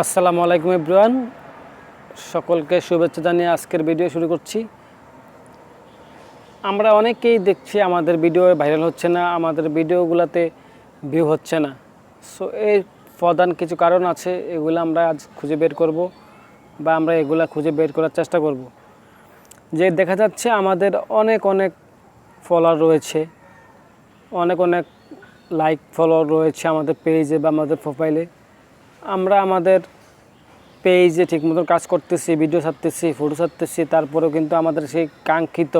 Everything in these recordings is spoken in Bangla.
আসসালামু আলাইকুম এভরিওয়ান, সকলকে শুভেচ্ছা জানিয়ে আজকের ভিডিও শুরু করছি। আমরা অনেকেই দেখছি আমাদের ভিডিও ভাইরাল হচ্ছে না, আমাদের ভিডিওগুলোতে ভিউ হচ্ছে না। সো এর প্রধান কিছু কারণ আছে, এগুলো আমরা আজ খুঁজে বের করব বা আমরা এগুলা খুঁজে বের করার চেষ্টা করব। যে দেখা যাচ্ছে আমাদের অনেক ফলোয়ার রয়েছে, অনেক লাইক ফলোয়ার রয়েছে আমাদের পেজে বা আমাদের প্রোফাইলে। আমরা আমাদের পেজে ঠিক মতো কাজ করতেছি, ভিডিও ছাড়তেছি, ফটো ছাড়তেছি, তারপরেও কিন্তু আমাদের সেই কাঙ্ক্ষিত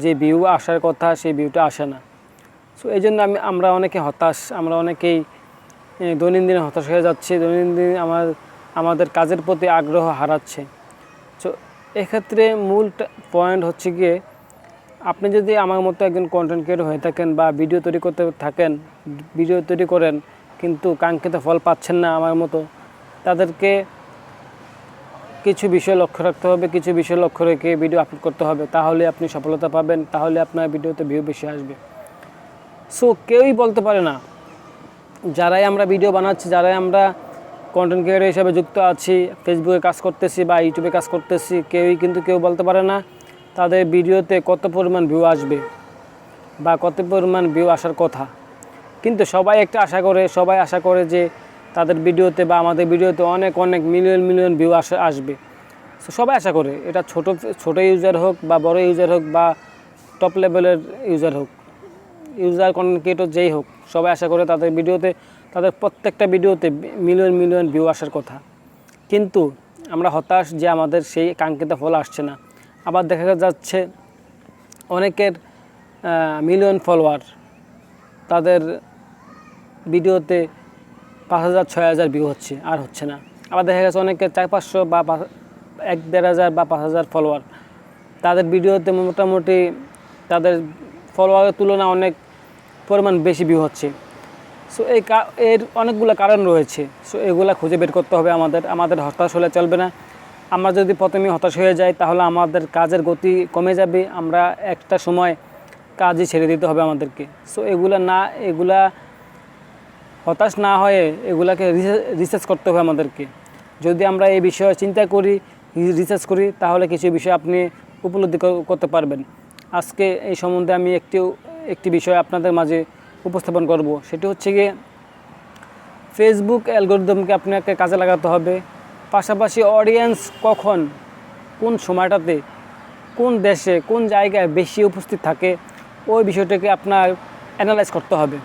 যে ভিউ আসার কথা সেই ভিউটা আসে না। সো এই জন্য আমরা অনেকে হতাশ, আমরা অনেকেই দৈনন্দিন হতাশ হয়ে যাচ্ছি, দৈনন্দিন আমাদের কাজের প্রতি আগ্রহ হারাচ্ছে। সো এক্ষেত্রে মূল পয়েন্ট হচ্ছে গিয়ে, আপনি যদি আমার মতো একজন কন্টেন্ট ক্রিয়েটর হয়ে থাকেন বা ভিডিও তৈরি করতে থাকেন, ভিডিও তৈরি করেন কিন্তু কাঙ্ক্ষিত ফল পাচ্ছেন না আমার মতো, তাদেরকে কিছু বিষয় লক্ষ্য রাখতে হবে, কিছু বিষয় লক্ষ্য রেখে ভিডিও আপলোড করতে হবে, তাহলে আপনি সফলতা পাবেন, তাহলে আপনার ভিডিওতে ভিউ বেশি আসবে। সো কেউই বলতে পারে না, যারাই আমরা ভিডিও বানাচ্ছি, যারাই আমরা কন্টেন্ট ক্রিয়েটর হিসেবে যুক্ত আছি, ফেসবুকে কাজ করতেছি বা ইউটিউবে কাজ করতেছি, কেউ বলতে পারে না তাদের ভিডিওতে কত পরিমাণ ভিউ আসবে বা কত পরিমাণ ভিউ আসার কথা। কিন্তু সবাই আশা করে যে তাদের ভিডিওতে বা আমাদের ভিডিওতে অনেক মিলিয়ন ভিউ আসবে। সো সবাই আশা করে, এটা ছোট ইউজার হোক বা বড় ইউজার হোক বা টপ লেভেলের ইউজার কন্টেন্ট ক্রিয়েটর যেই হোক, সবাই আশা করে তাদের প্রত্যেকটা ভিডিওতে মিলিয়ন ভিউ আসার কথা। কিন্তু আমরা হতাশ যে আমাদের সেই কাঙ্ক্ষিত ফল আসছে না। আবার দেখা যাচ্ছে অনেকের মিলিয়ন ফলোয়ার, তাদের ভিডিওতে 5,000 6,000 ভিউ হচ্ছে না। আবার দেখা গেছে অনেকের 400-500 বা 1,500 বা 5,000 ফলোয়ার, তাদের ভিডিওতে মোটামুটি তাদের ফলোয়ারের তুলনায় অনেক পরিমাণ বেশি ভিউ হচ্ছে। সো এর অনেকগুলো কারণ রয়েছে। সো এগুলা খুঁজে বের করতে হবে আমাদের হতাশ হলে চলবে না। আমরা যদি প্রথমেই হতাশ হয়ে যাই তাহলে আমাদের কাজের গতি কমে যাবে, আমরা একটা সময় কাজই ছেড়ে দিতে হবে আমাদেরকে। সো এগুলা হতাশ না হয়ে এগুলাকে রিসার্চ করতে হবে আমাদেরকে। যদি আমরা এই বিষয়ে চিন্তা করি, রিসার্চ করি, তাহলে কিছু বিষয় আপনি উপলব্ধি করতে পারবেন। আজকে এই সম্বন্ধে আমি একটি বিষয় আপনাদের মাঝে উপস্থাপন করব। সেটি হচ্ছে গিয়ে, ফেসবুক অ্যালগরিদমকে আপনাকে কাজে লাগাতে হবে। পাশাপাশি অডিয়েন্স কখন, কোন সময়টাতে, কোন দেশে, কোন জায়গায় বেশি উপস্থিত থাকে, ওই বিষয়টাকে আপনার অ্যানালাইজ করতে হবে।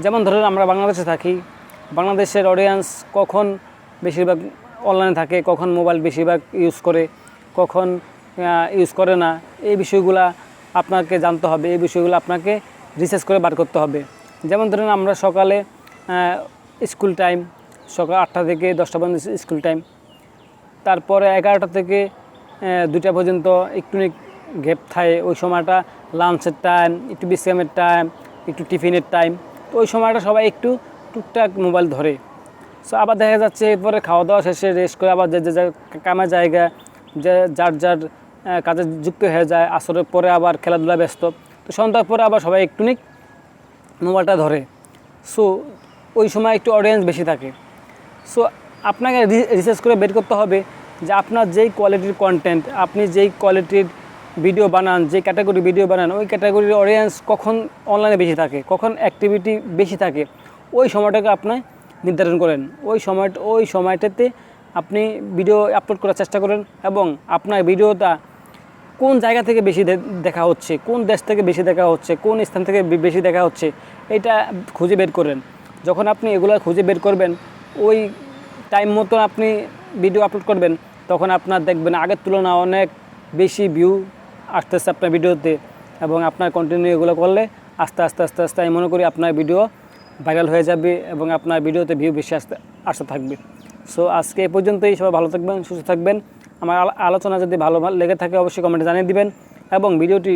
যেমন ধরুন আমরা বাংলাদেশে থাকি, বাংলাদেশের অডিয়েন্স কখন বেশিরভাগ অনলাইনে থাকে, কখন মোবাইল বেশিরভাগ ইউজ করে, কখন ইউজ করে না, এই বিষয়গুলো আপনাকে জানতে হবে, এই বিষয়গুলো আপনাকে রিসার্চ করে বার করতে হবে। যেমন ধরুন আমরা সকালে স্কুল টাইম, সকাল 8টা থেকে 10টা পর্যন্ত স্কুল টাইম, তারপরে 11টা থেকে 2টা পর্যন্ত একটু গ্যাপ থাকে, ওই সময়টা লাঞ্চের টাইম, একটু বিশ্রামের টাইম, একটু টিফিনের টাইম। তো ওই সময়টা সবাই একটু টুকটাক মোবাইল ধরে। সো আবার দেখা যাচ্ছে এরপরে খাওয়া দাওয়া শেষে রেস্ট করে আবার যে কামের জায়গা, যার কাজে যুক্ত হয়ে যায়, আসরের পরে আবার খেলাধুলা ব্যস্ত। তো সন্ধ্যার পরে আবার সবাই একটু মোবাইলটা ধরে। সো ওই সময় একটু অডিয়েন্স বেশি থাকে। সো আপনাকে রিসার্চ করে বের করতে হবে যে আপনার যেই কোয়ালিটির কন্টেন্ট, আপনি যেই কোয়ালিটির ভিডিও বানান, যে ক্যাটাগরি ভিডিও বানান, ওই ক্যাটাগরির অডিয়েন্স কখন অনলাইনে বেশি থাকে, কখন অ্যাক্টিভিটি বেশি থাকে, ওই সময়টাকে আপনি নির্ধারণ করেন। ওই সময়টাতে আপনি ভিডিও আপলোড করার চেষ্টা করেন এবং আপনার ভিডিওটা কোন জায়গা থেকে বেশি দেখা হচ্ছে, কোন দেশ থেকে বেশি দেখা হচ্ছে, কোন স্থান থেকে বেশি দেখা হচ্ছে, এটা খুঁজে বের করেন। যখন আপনি এগুলো খুঁজে বের করবেন, ওই টাইম মতো আপনি ভিডিও আপলোড করবেন, তখন আপনার দেখবেন আগের তুলনায় অনেক বেশি ভিউ আসতেছে আপনার ভিডিওতে। এবং আপনার কন্টিনিউ এগুলো করলে আস্তে আস্তে আমি মনে করি আপনার ভিডিও ভাইরাল হয়ে যাবে এবং আপনার ভিডিওতে ভিউ বেশি আসতে থাকবে। সো আজকে এই পর্যন্তই। সবাই ভালো থাকবেন, সুস্থ থাকবেন। আমার আলোচনা যদি ভালো লেগে থাকে অবশ্যই কমেন্টে জানিয়ে দিবেন এবং ভিডিওটি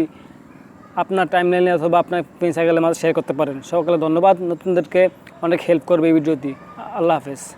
আপনার টাইমলাইনে অথবা আপনার ফ্রেন্ড সার্কেলের মাঝে শেয়ার করতে পারেন। সকলে ধন্যবাদ, নতুনদেরকে অনেক হেল্প করবে এই ভিডিওটি। আল্লাহ হাফেজ।